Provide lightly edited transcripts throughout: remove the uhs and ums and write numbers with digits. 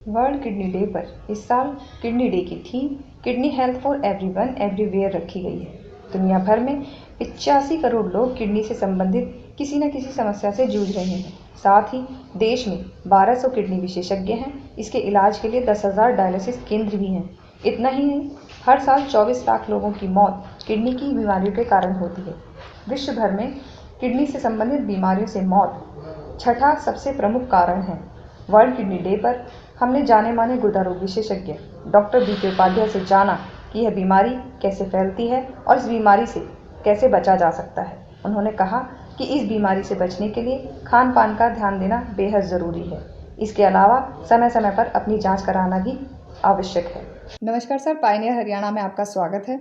World kidney day पर इस साल किडनी डे की theme kidney health for everyone everywhere रखी गई है। दुनिया भर में 85 करोड़ लोग किडनी से संबंधित किसी न किसी समस्या से जूझ रहे हैं। साथ ही देश में 1200 किडनी विशेषज्ञ हैं। इसके इलाज के लिए 10,000 डायलिसिस केंद्र भी हैं। इतना ही नहीं, हर साल 24 लाख लोगों की मौत किडनी की बीमारियों के कारण होती है। विश्व भर में किडनी से संबंधित बीमारियों से मौत छठा सबसे प्रमुख कारण है। वर्ल्ड किडनी डे पर हमने जाने माने गुर्दा रोग विशेषज्ञ डॉक्टर बीके उपाध्याय से जाना कि यह बीमारी कैसे फैलती है और इस बीमारी से कैसे बचा जा सकता है। उन्होंने कहा कि इस बीमारी से बचने के लिए खान पान का ध्यान देना बेहद ज़रूरी है। इसके अलावा समय समय पर अपनी जांच कराना भी आवश्यक है। नमस्कार सर, पायनियर हरियाणा में आपका स्वागत है।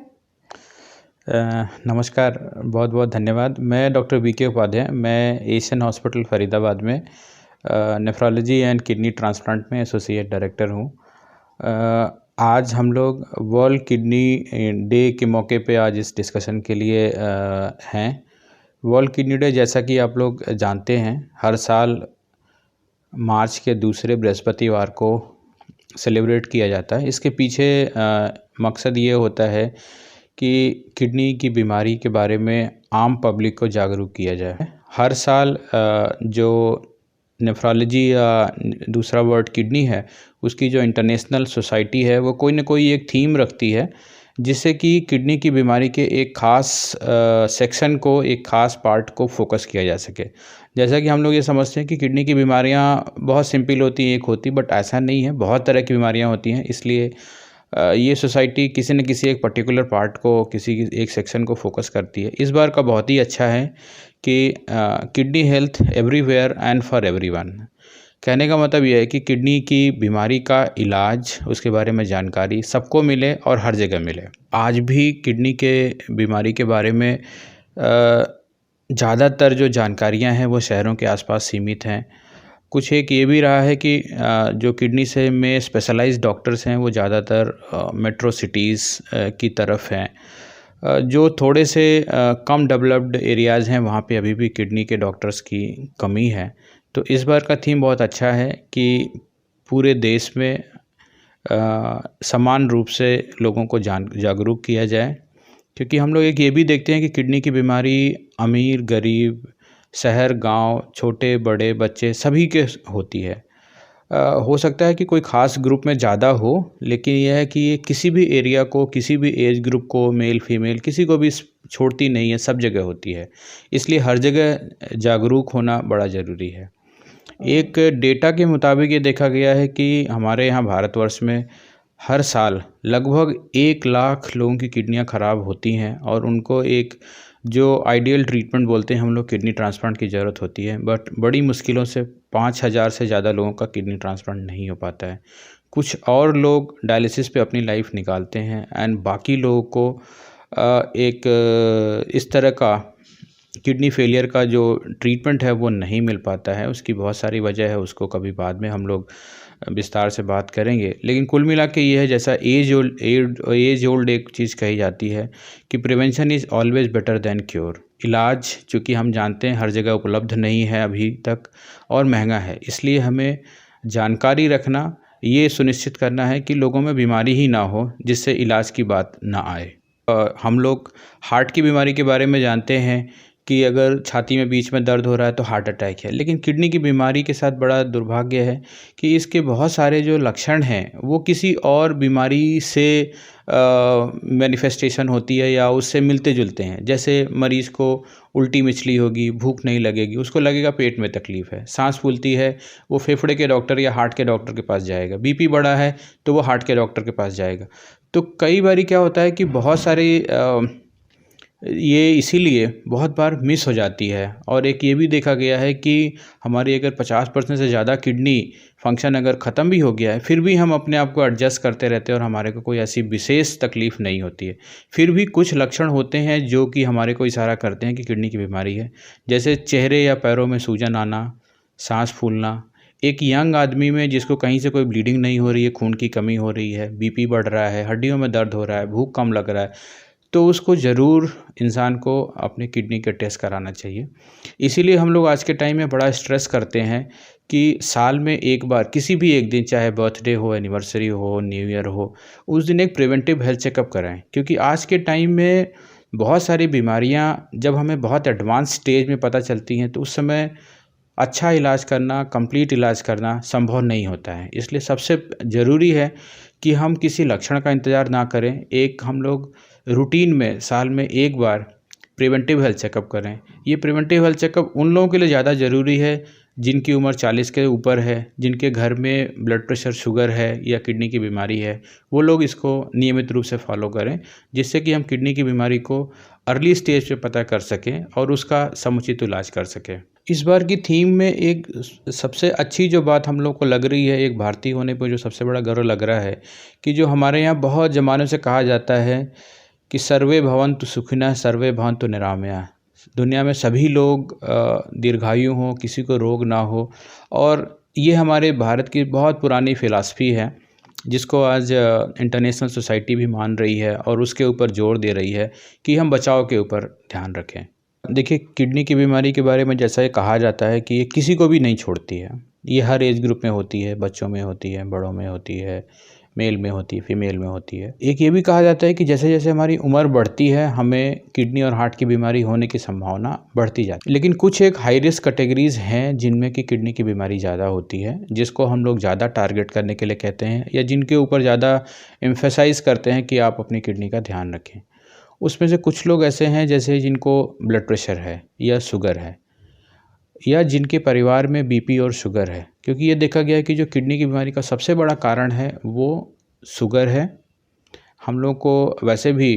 नमस्कार, बहुत बहुत धन्यवाद। मैं डॉक्टर बीके उपाध्याय, मैं एशियन हॉस्पिटल फरीदाबाद में नेफ्रोलॉजी एंड किडनी ट्रांसप्लांट में एसोसिएट डायरेक्टर हूँ। आज हम लोग वर्ल्ड किडनी डे के मौके पे आज इस डिस्कशन के लिए हैं। वर्ल्ड किडनी डे, जैसा कि आप लोग जानते हैं, हर साल मार्च के दूसरे बृहस्पतिवार को सेलिब्रेट किया जाता है। इसके पीछे मकसद ये होता है कि किडनी की बीमारी के बारे में आम पब्लिक को जागरूक किया जाए। हर साल जो नेफ्रोलॉजी या दूसरा वर्ड किडनी है, उसकी जो इंटरनेशनल सोसाइटी है, वो कोई ना कोई एक थीम रखती है जिससे कि किडनी की बीमारी के एक ख़ास सेक्शन को, एक ख़ास पार्ट को फोकस किया जा सके। जैसा कि हम लोग ये समझते हैं कि किडनी की बीमारियां बहुत सिंपल होती हैं, एक होती, बट ऐसा नहीं है, बहुत तरह की बीमारियां होती हैं। इसलिए ये सोसाइटी किसी न किसी एक पर्टिकुलर पार्ट को, किसी एक सेक्शन को फोकस करती है। इस बार का बहुत ही अच्छा है कि kidney health everywhere and for everyone. कहने का मतलब यह है कि किडनी की बीमारी का इलाज, उसके बारे में जानकारी सबको मिले और हर जगह मिले। आज भी किडनी के बीमारी के बारे में ज़्यादातर जो जानकारियां हैं वो शहरों के आसपास सीमित हैं। कुछ एक ये भी रहा है कि जो किडनी से में स्पेशलाइज्ड डॉक्टर्स हैं वो ज़्यादातर मेट्रो सिटीज़ की तरफ हैं। जो थोड़े से कम डेवलप्ड एरियाज़ हैं, वहाँ पे अभी भी किडनी के डॉक्टर्स की कमी है। तो इस बार का थीम बहुत अच्छा है कि पूरे देश में समान रूप से लोगों को जागरूक किया जाए, क्योंकि हम लोग एक ये भी देखते हैं कि किडनी की बीमारी अमीर गरीब, शहर गांव, छोटे बड़े बच्चे सभी के होती है। हो सकता है कि कोई ख़ास ग्रुप में ज़्यादा हो, लेकिन यह है कि ये किसी भी एरिया को, किसी भी एज ग्रुप को, मेल फीमेल किसी को भी छोड़ती नहीं है, सब जगह होती है। इसलिए हर जगह जागरूक होना बड़ा ज़रूरी है। एक डेटा के मुताबिक ये देखा गया है कि हमारे यहाँ भारतवर्ष में हर साल लगभग 1 लाख लोगों की किडनियाँ ख़राब होती हैं और उनको एक जो आइडियल ट्रीटमेंट बोलते हैं हम लोग, किडनी ट्रांसप्लांट की ज़रूरत होती है। बट बड़ी मुश्किलों से 5,000 से ज़्यादा लोगों का किडनी ट्रांसप्लांट नहीं हो पाता है। कुछ और लोग डायलिसिस पे अपनी लाइफ निकालते हैं एंड बाकी लोगों को इस तरह का किडनी फेलियर का जो ट्रीटमेंट है वो नहीं मिल पाता है। उसकी बहुत सारी वजह है, उसको कभी बाद में हम लोग विस्तार से बात करेंगे। लेकिन कुल मिला के ये है, जैसा एज ओल्ड एक चीज़ कही जाती है कि prevention is always better than cure. इलाज चूँकि हम जानते हैं हर जगह उपलब्ध नहीं है अभी तक और महंगा है, इसलिए हमें जानकारी रखना, ये सुनिश्चित करना है कि लोगों में बीमारी ही ना हो जिससे इलाज की बात ना आए। हम लोग हार्ट की बीमारी के बारे में जानते हैं कि अगर छाती में बीच में दर्द हो रहा है तो हार्ट अटैक है, लेकिन किडनी की बीमारी के साथ बड़ा दुर्भाग्य है कि इसके बहुत सारे जो लक्षण हैं वो किसी और बीमारी से मैनिफेस्टेशन होती है या उससे मिलते जुलते हैं। जैसे मरीज़ को उल्टी मिचली होगी, भूख नहीं लगेगी, उसको लगेगा पेट में तकलीफ़ है। सांस फूलती है, वो फेफड़े के डॉक्टर या हार्ट के डॉक्टर के पास जाएगा। बीपी बढ़ा है तो वो हार्ट के डॉक्टर के पास जाएगा। तो कई बारी क्या होता है कि बहुत सारे ये इसीलिए बहुत बार मिस हो जाती है। और एक ये भी देखा गया है कि हमारी अगर 50% से ज़्यादा किडनी फंक्शन अगर ख़त्म भी हो गया है, फिर भी हम अपने आप को एडजस्ट करते रहते हैं और हमारे को कोई ऐसी विशेष तकलीफ़ नहीं होती है। फिर भी कुछ लक्षण होते हैं जो कि हमारे को इशारा करते हैं कि किडनी की बीमारी है। जैसे चेहरे या पैरों में सूजन आना, सांस फूलना, एक यंग आदमी में जिसको कहीं से कोई ब्लीडिंग नहीं हो रही है, खून की कमी हो रही है, बीपी बढ़ रहा है, हड्डियों में दर्द हो रहा है, भूख कम लग रहा है, तो उसको ज़रूर इंसान को अपनी किडनी का टेस्ट कराना चाहिए। इसीलिए हम लोग आज के टाइम में बड़ा स्ट्रेस करते हैं कि साल में एक बार किसी भी एक दिन, चाहे बर्थडे हो, एनिवर्सरी हो, न्यू ईयर हो, उस दिन एक प्रिवेंटिव हेल्थ चेकअप कराएँ। क्योंकि आज के टाइम में बहुत सारी बीमारियाँ जब हमें बहुत एडवांस स्टेज में पता चलती हैं, तो उस समय अच्छा इलाज करना, कंप्लीट इलाज करना संभव नहीं होता है। इसलिए सबसे ज़रूरी है कि हम किसी लक्षण का इंतज़ार ना करें। एक हम लोग रूटीन में साल में एक बार प्रिवेंटिव हेल्थ चेकअप करें। ये प्रिवेंटिव हेल्थ चेकअप उन लोगों के लिए ज़्यादा ज़रूरी है जिनकी उम्र 40 के ऊपर है, जिनके घर में ब्लड प्रेशर, शुगर है या किडनी की बीमारी है। वो लोग इसको नियमित रूप से फ़ॉलो करें, जिससे कि हम किडनी की बीमारी को अर्ली स्टेज पे पता कर सकें और उसका समुचित इलाज कर सकें। इस बार की थीम में एक सबसे अच्छी जो बात हम लोग को लग रही है, एक भारतीय होने पर जो सबसे बड़ा गर्व लग रहा है कि जो हमारे यहाँ बहुत ज़मानों से कहा जाता है कि सर्वे भवन्तु सुखिनः सर्वे भवन्तु निरामयाः। दुनिया में सभी लोग दीर्घायु हों, किसी को रोग ना हो। और ये हमारे भारत की बहुत पुरानी फ़िलॉसफ़ी है, जिसको आज इंटरनेशनल सोसाइटी भी मान रही है और उसके ऊपर जोर दे रही है कि हम बचाव के ऊपर ध्यान रखें। देखिए, किडनी की बीमारी के बारे में जैसा ये कहा जाता है कि ये किसी को भी नहीं छोड़ती है। ये हर एज ग्रुप में होती है, बच्चों में होती है, बड़ों में होती है, मेल में होती है, फीमेल में होती है। एक ये भी कहा जाता है कि जैसे-जैसे हमारी उम्र बढ़ती है, हमें किडनी और हार्ट की बीमारी होने की संभावना बढ़ती जाती है। लेकिन कुछ एक हाई रिस्क कैटेगरीज़ हैं जिनमें कि किडनी की बीमारी ज़्यादा होती है, जिसको हम लोग ज़्यादा टारगेट करने के लिए कहते हैं या जिनके ऊपर ज़्यादा एम्फसाइज़ करते हैं कि आप अपनी किडनी का ध्यान रखें। उसमें से कुछ लोग ऐसे हैं जैसे जिनको ब्लड प्रेशर है या शुगर है या जिनके परिवार में बीपी और शुगर है। क्योंकि ये देखा गया है कि जो किडनी की बीमारी का सबसे बड़ा कारण है वो शुगर है। हम लोग को वैसे भी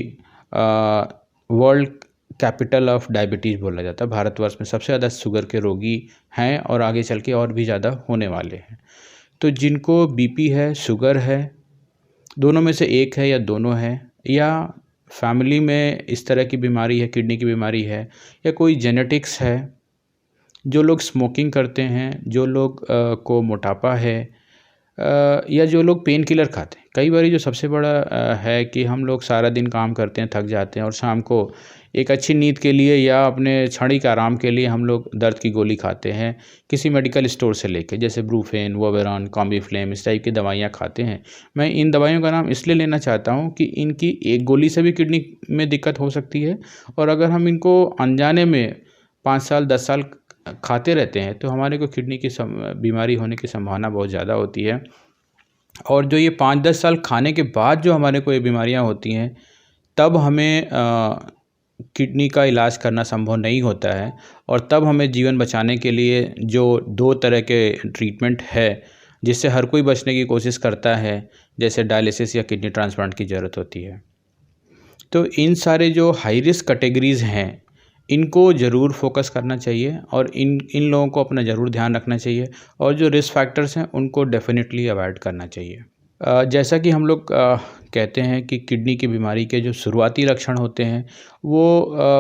वर्ल्ड कैपिटल ऑफ डायबिटीज़ बोला जाता है। भारतवर्ष में सबसे ज़्यादा शुगर के रोगी हैं और आगे चल के और भी ज़्यादा होने वाले हैं। तो जिनको बीपी है, शुगर है, दोनों में से एक है या दोनों है, या फैमिली में इस तरह की बीमारी है, किडनी की बीमारी है, या कोई जेनेटिक्स है, जो लोग स्मोकिंग करते हैं, जो लोग को मोटापा है, या जो लोग पेन किलर खाते हैं। कई बार जो सबसे बड़ा है कि हम लोग सारा दिन काम करते हैं, थक जाते हैं और शाम को एक अच्छी नींद के लिए या अपने क्षणिक आराम के लिए हम लोग दर्द की गोली खाते हैं किसी मेडिकल स्टोर से लेके, जैसे ब्रूफेन, वोवेरॉन, कॉम्बीफ्लेम, इस टाइप की दवाइयाँ खाते हैं। मैं इन दवाइयों का नाम इसलिए लेना चाहता हूँ कि इनकी एक गोली से भी किडनी में दिक्कत हो सकती है, और अगर हम इनको अनजाने में 5 साल 10 साल खाते रहते हैं तो हमारे को किडनी की बीमारी होने की संभावना बहुत ज़्यादा होती है। और जो ये 5-10 साल खाने के बाद जो हमारे को ये बीमारियां होती हैं, तब हमें किडनी का इलाज करना संभव नहीं होता है, और तब हमें जीवन बचाने के लिए जो 2 तरह के ट्रीटमेंट है जिससे हर कोई बचने की कोशिश करता है, जैसे डायलिसिस या किडनी ट्रांसप्लांट की ज़रूरत होती है। तो इन सारे जो हाई रिस्क कैटेगरीज़ हैं, इनको ज़रूर फोकस करना चाहिए और इन लोगों को अपना ज़रूर ध्यान रखना चाहिए, और जो रिस्क फैक्टर्स हैं उनको डेफिनेटली अवॉइड करना चाहिए। जैसा कि हम लोग कहते हैं कि किडनी की बीमारी के जो शुरुआती लक्षण होते हैं वो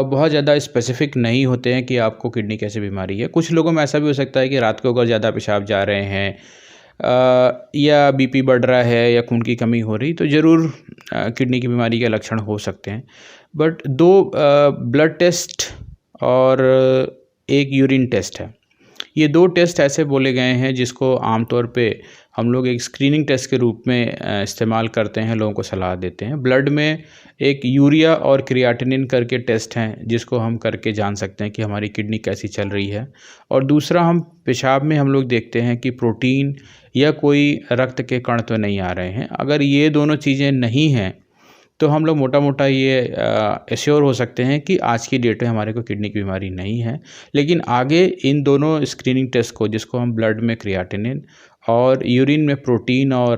बहुत ज़्यादा स्पेसिफिक नहीं होते हैं कि आपको किडनी कैसी बीमारी है। कुछ लोगों में ऐसा भी हो सकता है कि रात को अगर ज़्यादा पेशाब जा रहे हैं, या बीपी बढ़ रहा है या खून की कमी हो रही, तो ज़रूर किडनी की बीमारी के लक्षण हो सकते हैं। बट 2 ब्लड टेस्ट और एक यूरिन टेस्ट है। ये 2 टेस्ट ऐसे बोले गए हैं जिसको आमतौर पे हम लोग एक स्क्रीनिंग टेस्ट के रूप में इस्तेमाल करते हैं, लोगों को सलाह देते हैं। ब्लड में एक यूरिया और क्रिएटिनिन करके टेस्ट हैं जिसको हम करके जान सकते हैं कि हमारी किडनी कैसी चल रही है। और दूसरा, हम पेशाब में हम लोग देखते हैं कि प्रोटीन या कोई रक्त के कण तो नहीं आ रहे हैं। अगर ये दोनों चीज़ें नहीं हैं तो हम लोग मोटा-मोटा ये एश्योर हो सकते हैं कि आज की डेट में हमारे को किडनी की बीमारी नहीं है। लेकिन आगे इन दोनों स्क्रीनिंग टेस्ट को, जिसको हम ब्लड में क्रिएटिनिन और यूरिन में प्रोटीन और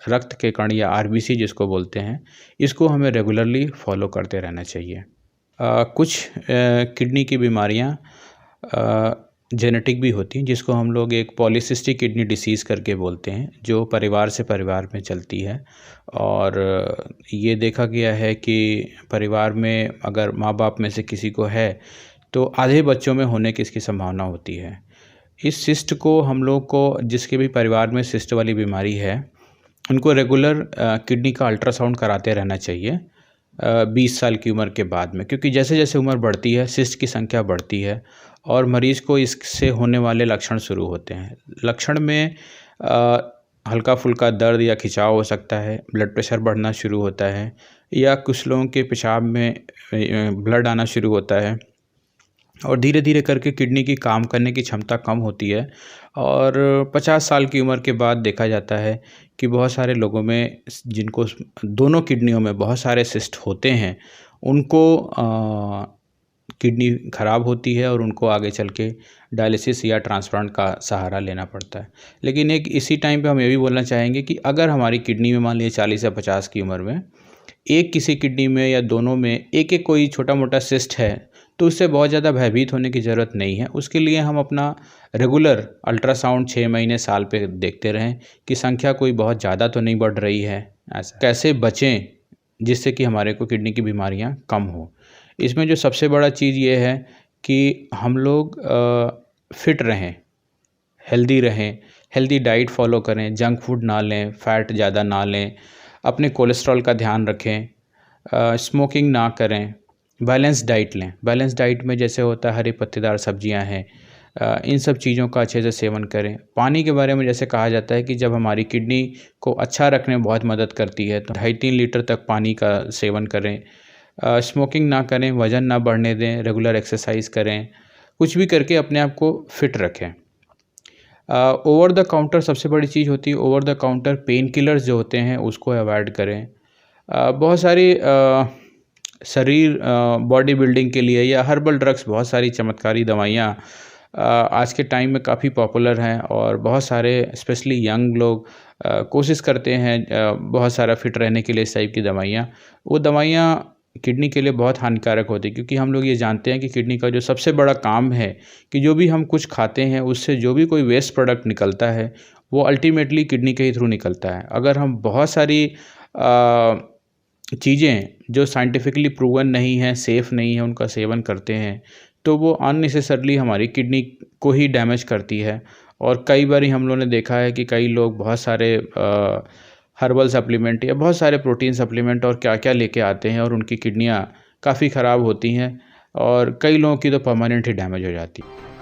रक्त के कण या आरबीसी जिसको बोलते हैं, इसको हमें रेगुलरली फॉलो करते रहना चाहिए। कुछ किडनी की बीमारियाँ जेनेटिक भी होती हैं, जिसको हम लोग एक पॉलीसिस्टिक किडनी डिसीज़ करके बोलते हैं, जो परिवार से परिवार में चलती है। और ये देखा गया है कि परिवार में अगर माँ-बाप में से किसी को है तो आधे बच्चों में होने की इसकी संभावना होती है। इस सिस्ट को हम लोग को, जिसके भी परिवार में सिस्ट वाली बीमारी है, उनको रेगुलर किडनी का अल्ट्रासाउंड कराते रहना चाहिए, जिससे कि 20 साल की उम्र के बाद में, क्योंकि जैसे जैसे उम्र बढ़ती है सिस्ट की संख्या बढ़ती है और मरीज़ को इससे होने वाले लक्षण शुरू होते हैं। लक्षण में हल्का फुल्का दर्द या खिंचाव हो सकता है, ब्लड प्रेशर बढ़ना शुरू होता है या कुछ लोगों के पेशाब में ब्लड आना शुरू होता है और धीरे धीरे करके किडनी की काम करने की क्षमता कम होती है। और 50 साल की उम्र के बाद देखा जाता है कि बहुत सारे लोगों में जिनको दोनों किडनियों में बहुत सारे सिस्ट होते हैं, उनको किडनी ख़राब होती है और उनको आगे चल के डायलिसिस या ट्रांसप्लांट का सहारा लेना पड़ता है। लेकिन एक इसी टाइम पे हम ये भी बोलना चाहेंगे कि अगर हमारी किडनी में मान लीजिए 40 या 50 की उम्र में एक किसी किडनी में या दोनों में एक एक कोई छोटा मोटा सिस्ट है, तो उससे बहुत ज़्यादा भयभीत होने की ज़रूरत नहीं है। उसके लिए हम अपना रेगुलर अल्ट्रासाउंड 6 महीने साल पे देखते रहें कि संख्या कोई बहुत ज़्यादा तो नहीं बढ़ रही है। ऐसा कैसे बचें जिससे कि हमारे को किडनी की बीमारियां कम हो। इसमें जो सबसे बड़ा चीज़ ये है कि हम लोग फिट रहें, हेल्दी रहें, हेल्दी डाइट फॉलो करें, जंक फूड ना लें, फ़ैट ज़्यादा ना लें, अपने कोलेस्ट्रॉल का ध्यान रखें, स्मोकिंग ना करें, बैलेंस डाइट लें। बैलेंस डाइट में जैसे होता है हरी पत्तेदार सब्जियां हैं, इन सब चीज़ों का अच्छे से सेवन करें। पानी के बारे में जैसे कहा जाता है कि जब हमारी किडनी को अच्छा रखने में बहुत मदद करती है, तो 2.5-3 लीटर तक पानी का सेवन करें। स्मोकिंग ना करें, वज़न ना बढ़ने दें, रेगुलर एक्सरसाइज करें, कुछ भी करके अपने आप को फिट रखें। ओवर द काउंटर सबसे बड़ी चीज़ होती है, over the counter pain killers जो होते हैं उसको अवॉइड करें। बहुत सारी शरीर बॉडी बिल्डिंग के लिए या हर्बल ड्रग्स, बहुत सारी चमत्कारी दवाइयाँ आज के टाइम में काफ़ी पॉपुलर हैं और बहुत सारे स्पेशली यंग लोग कोशिश करते हैं बहुत सारा फिट रहने के लिए इस टाइप की दवाइयाँ। वो दवाइयाँ किडनी के लिए बहुत हानिकारक होती है, क्योंकि हम लोग ये जानते हैं कि किडनी का जो सबसे बड़ा काम है कि जो भी हम कुछ खाते हैं उससे जो भी कोई वेस्ट प्रोडक्ट निकलता है वो अल्टीमेटली किडनी के ही थ्रू निकलता है। अगर हम बहुत सारी चीज़ें जो साइंटिफिकली प्रूवन नहीं है, सेफ़ नहीं है, उनका सेवन करते हैं तो वो अननेसेसरली हमारी किडनी को ही डैमेज करती है। और कई बार हम लोगों ने देखा है कि कई लोग बहुत सारे हर्बल सप्लीमेंट या बहुत सारे प्रोटीन सप्लीमेंट और क्या-क्या लेके आते हैं और उनकी किडनियाँ काफ़ी ख़राब होती हैं और कई लोगों की तो परमानेंट ही डैमेज हो जाती है।